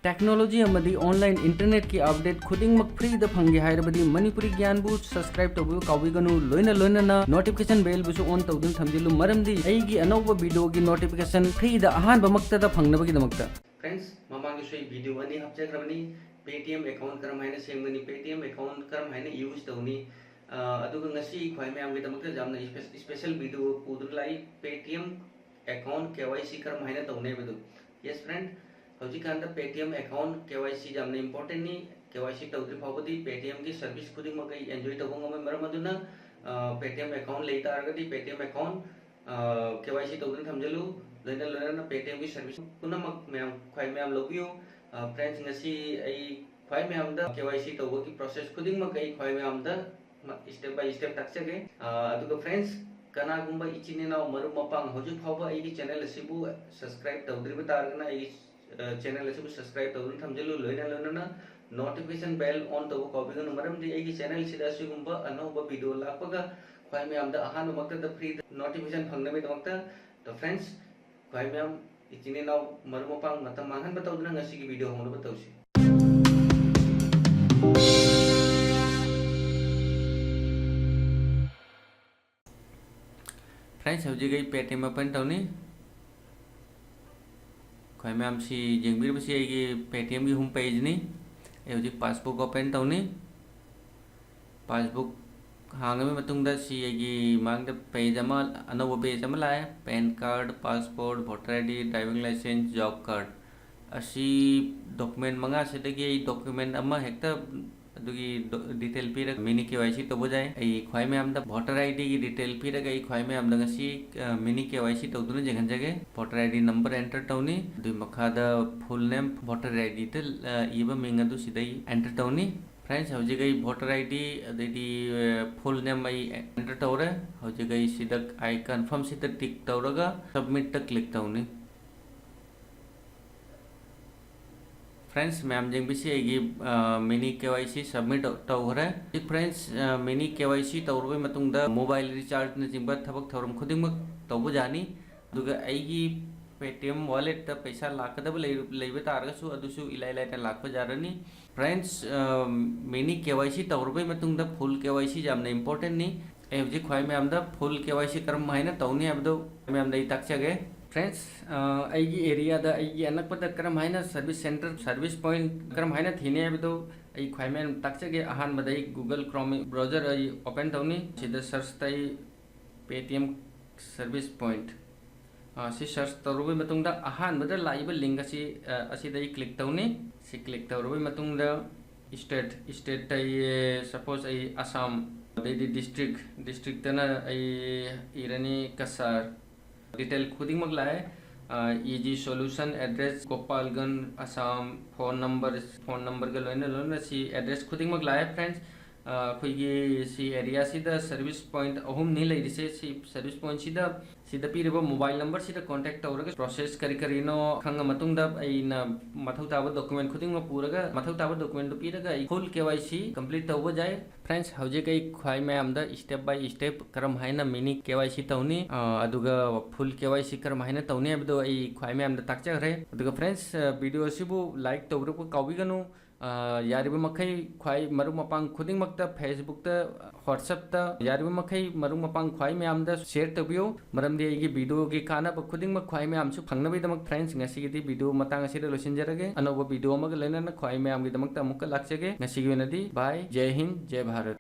technology अमदी online internet की update खुदिंगमक फ्री द फंगे हायरबदी मणिपुरी ज्ञान बु सब्सक्राइब तबु काविगनु लोइना लोइना नोटिफिकेशन बेल बुसु ऑन तौदुन थमजिलु मरमदी एगी अनौब वीडियो की नोटिफिकेशन फ्री द अहान बमक्ता द फंगनबगी दमक्ता फ्रेंड्स ममांग सोई वीडियो अनि हपचग्रबनी पेटीएम अकाउंट करम हाइना सेमगनी पेटीएम अकाउंट करम हाइना यूज तौनी अदुग ngasi khoi मैम गे दमक्ता जामना स्पेशल वीडियो पुदुन लाई पेटीएम अकाउंट केवाईसी करम हाइना तौने बदु यस फ्रेंड हौजिकान पेटीएम अकाउंट केवाईसी जामना इंपोर्टेंट नि केवाईसी तौद्रि फावदी पेटीएम की सर्विस खुदिंग मकै एंजॉय तबंग मरम अदुना पेटीएम अकाउंट लेता आरगदी पेटीएम अकाउंट केवाईसी तौद्रि थमजलु लोइना लोइना पेटीएम की सर्विस पुनमक मैम खै मैम लबियो फ्रेंड्स ngasi ai खै मैम द केवाईसी तौबकी प्रोसेस खुदिंग मकै खै मैम द स्टेप बाय स्टेप ताक्सगे अदुगा फ्रेंड्स कनागुंबा इचिनेना मरु मपांग हजु फावबा आई चैनल असिबु सब्सक्राइब तौद्रिबा तारगना आई चैनल असिबु सब्सक्राइब तौद्रि थमजलु लोइना लोइना नोटिफिकेशन बेल ऑन तब कॉबिगन मरमदी आई चैनल सिदा सिगुंबा अनौबा वीडियो लापगा खै मैम द अहान मक्ता द फ्री नोटिफिकेशन फंगनबे दमक्ता तो फ्रेंड्स खै मैम इचिनेना मरु मपांग मतम मांगन बतौदना ngasi की वीडियो होनो बतौसी फ्रेंड्स हौजी गई पेटीएम ओपन तौनी खै मैम सी जेंगबिर बसी आई पेटीएम की होम पेज नि हौजी पासबुक ओपन तौनी पासबुक हांगबे मतुंगदा सी आई मांगदा पेज अमा अनौब पेज अमा लाए pan card passport voter ID driving licence job card असी डॉक्यूमेंट मंगा सेदगी डॉक्यूमेंट अमा हेक्ता अदुगी डिटेल पीरग मिनी केवाईसी तब जाए आई खै मैम द वोटर आईडी की डिटेल पीरग आई खै मैम द ngasi मिनी केवाईसी तौदुन जेगन जगे वोटर आईडी नंबर एंटर तौनी दुई मखादा फुल नेम वोटर आईडी त इबा मिंग अदु सिदै एंटर तौनी फ्रेंड्स हौजी गई वोटर आईडी अदि फुल नेम आई एंटर तौरे हौजी गई सिदा आई कंफर्म सिदा टिक तौरगा सबमिट त क्लिक तौनी फ्रेंड्स मैम जेंबिसी आईगी मिनी केवाईसी सबमिट तौरे फ्रेंड्स मिनी केवाईसी तौरबे मतुंगदा मोबाइल रिचार्ज न जिंबा थबक थौरम खुदिंगमक तौबो जानी दुगा आईगी पेटीएम वॉलेट त पैसा लाकदब लेबे तारगसु अदुसु इलाई लाइट लाकप जारनी फ्रेंड्स मिनी केवाईसी तौरबे मतुंगदा फुल केवाईसी जामना इंपोर्टेंट नि एवजी खै मैम दा फुल केवाईसी करम हाइना तौनी अबदो मैम दई ताक्सगे फ्रेंड्स आईगी एरिया दा आईगी अनकपद करम हाइना सर्विस सेंटर सर्विस पॉइंट करम हाइना थीने अबदो आई खै मैम ताक्सगे अहान बदई गूगल क्रोम ब्राउजर आई ओपन तौनी सिदा सर्च तई पेटीएम सर्विस पॉइंट सी सर्च तौरबे मतुंगदा अहान बद लाइबा लिंक असी असिदई क्लिक तौनी सी क्लिक तौरबे मतुंगदा स्टेट तई सपोज आई असम देदी डिस्ट्रिक्ट तना आई इरानी कसार डिटेल खुदिंगमक लाए easy solution address Gopalganj Assam phone number के लोइना लोइना सी एड्रेस खुदिंगमक लाए फ्रेंड्स खुगी सी एरिया सिदा सर्विस पॉइंट अहुम नि लेरिसे सी सर्विस पॉइंट सिदा पीरिबो मोबाइल नंबर सिदा कांटेक्ट तौरगा प्रोसेस करिनो खंग मतुंगदा आइना मथौ ताबो डॉक्यूमेंट खुदिंग पुरगा मथौ ताबो डॉक्यूमेंट पीरगा फुल केवाईसी कंप्लीट तौबो जाए फ्रेंड्स हौजे कई खै मैम दा स्टेप बाय स्टेप करम हाइना मिनी केवाईसी तौनी अदुगा फुल केवाईसी करम हाइना तौनी अबदो आई खै मैम दा ताक्चगरे अदुगा फ्रेंड्स वीडियो सिबु लाइक तौरको काविगनु यारिबे मखै खै मरु मपांग खुदिंगमक्ता फेसबुक ता व्हाट्सएप ता यारिबे मखै मरु मपांग खै मैम दा शेयर तबियो मरमदि आइगी वीडियो की काना खुदिंगमक खै मैम सु फंगनबेदमक फ्रेंड्स ngasi वीडियो मतंग असिदा लोसिनजरगे अनौब वीडियो अमग लेना खै मैम गी दमक्ता मुक लाक्सगे ngasi गी नदी बाय जय हिंद जय भारत